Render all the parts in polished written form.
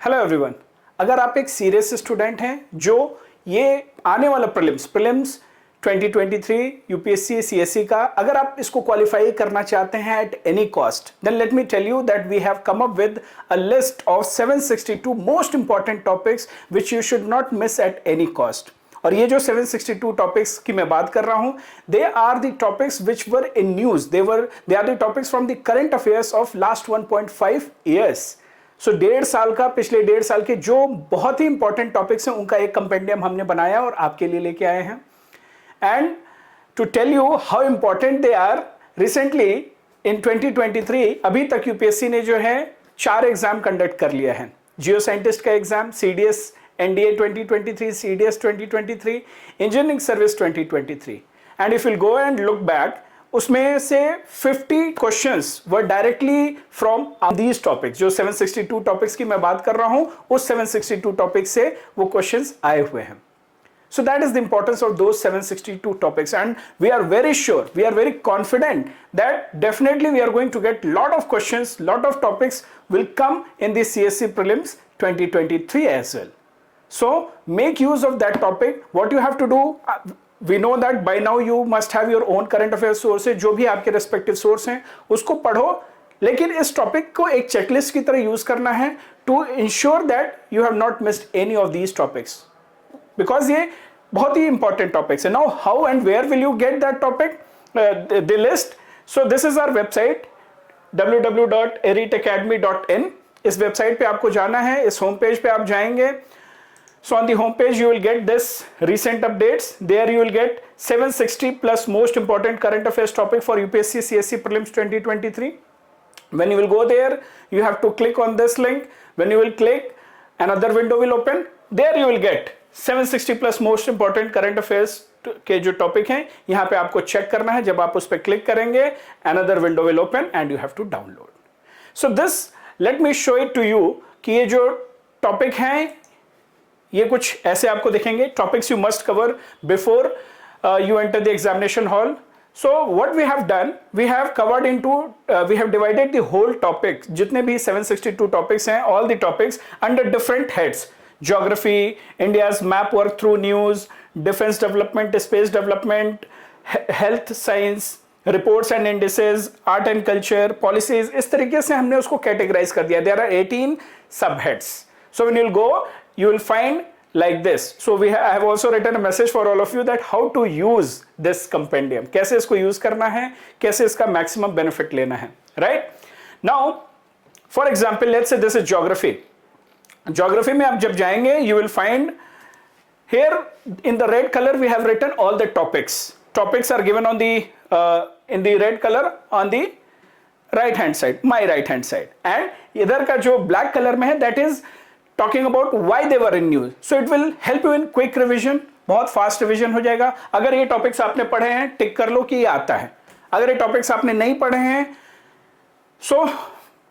Hello everyone, अगर आप एक सीरियस स्टूडेंट हैं जो ये आने वाला प्रीलिम्स 2023 यूपीएससी सीएससी का अगर आप इसको क्वालिफाई करना चाहते हैं at any cost, then let me tell you that we have come up with a list of 762 most important topics which you should not miss at any cost. और ये जो 762 टॉपिक्स की मैं बात कर रहा हूं, they are the topics which were in news, they are the topics from the current affairs of last 1.5 years. So 1.5 साल का, पिछले 1.5 साल के जो बहुत ही इंपॉर्टेंट टॉपिक्स हैं उनका एक कंपेंडियम हमने बनाया और आपके लिए लेके आए हैं। And to tell you how important they are, recently in 2023 अभी तक यूपीएससी ने जो है 4 एग्जाम कंडक्ट कर लिया है। जियो साइंटिस्ट का exam, CDS NDA 2023, CDS 2023, engineering service 2023। And if will go and look back, उसमें से 50 questions were directly from these topics. जो 762 टॉपिक्स की मैं बात कर रहा हूं, उस 762 टॉपिक्स से वो क्वेश्चंस आए हुए हैं। So that is the importance of those 762 topics, and we are very sure, we are very confident that definitely we are going to get lot of questions, lot of topics will come in the CSC prelims 2023 as well. So make use of that topic. What you have to do, we know that by now you must have your own current affairs sources, जो भी आपके respective source हैं उसको पढ़ो, लेकिन इस topic को एक चेकलिस्ट की तरह यूज करना है to ensure that you have not missed any of these topics. Because ये बहुत ही इंपॉर्टेंट टॉपिक्स है। Now how and where will you get that topic, the list? So this is our website www.eritacademy.in। इस website पे आपको जाना है, इस होम पेज पे आप जाएंगे। So on the home page you will get this recent updates. There you will get 760 plus most important current affairs topic for UPSC CSC prelims 2023. When you will go there, you have to click on this link. When you will click, another window will open. There you will get 760 plus most important current affairs के जो topic हैं, यहां पे आपको check करना है। जब आप उस पर क्लिक करेंगे, another window will open and you have to download. So this, let me show it to you कि ये जो टॉपिक हैं ये कुछ ऐसे आपको दिखेंगे। Topics you must cover before you enter the examination hall. So what we have done, we have covered into, we have divided the whole topic, जितने भी 762 topics हैं, all the topics under different heads. Geography, India's map work through news, defense development, space development, health science, reports and indices, art and culture, policies। इस तरीके से हमने उसको categorize कर दिया। There are 18 subheads. So when you'll go, you will find like this. So I have also written a message for all of you that how to use this compendium. कैसे इसको use करना है, कैसे इसका maximum benefit लेना है, right? Now, for example, let's say this is geography. Geography में आप जब जाएंगे, you will find here in the red color we have written all the topics. Topics are given on the in the red color on the right hand side, my right hand side. And इधर का जो black color में है, that is talking about why they were in news. So it will help you in quick revision. बहुत fast revision हो जाएगा। अगर ये टॉपिक्स आपने पढ़े हैं, टिक कर लो कि ये आता है। अगर ये टॉपिक्स आपने नहीं पढ़े हैं, सो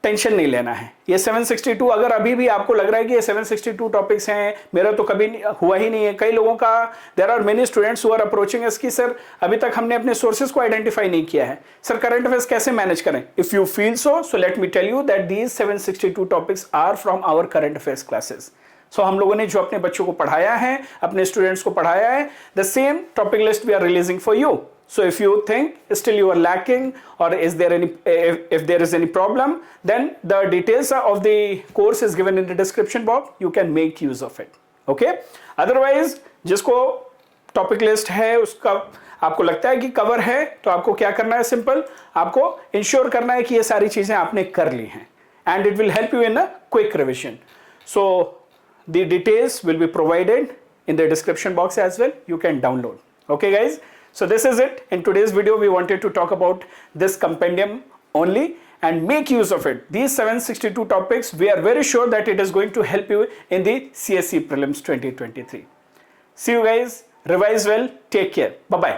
टेंशन नहीं लेना है। ये 762, अगर अभी भी आपको लग रहा है कि ये 762 टॉपिक्स हैं, मेरा तो कभी हुआ ही नहीं है। कई लोगों का, there are many students who are approaching us कि सर अभी तक हमने अपने सोर्सेज को आइडेंटिफाई नहीं किया है, सर करंट अफेयर्स कैसे मैनेज करें? If you feel so let me tell you that these 762 topics are from our current affairs classes. So हम लोगों ने जो अपने बच्चों को पढ़ाया है, अपने स्टूडेंट्स को पढ़ाया है, the same topic list we are releasing for you. So if you think still you are lacking, or is there any, if there is any problem, then the details of the course is given in the description box. You can make use of it. Okay? Otherwise, जिसको topic list है उसका आपको लगता है कि cover है, तो आपको क्या करना है? Simple, आपको ensure करना है कि ये सारी चीजें आपने कर ली हैं, and it will help you in a quick revision. So the details will be provided in the description box as well. You can download. Okay, guys? So this is it. In today's video, we wanted to talk about this compendium only and make use of it. These 762 topics, we are very sure that it is going to help you in the CSC Prelims 2023. See you guys. Revise well. Take care. Bye-bye.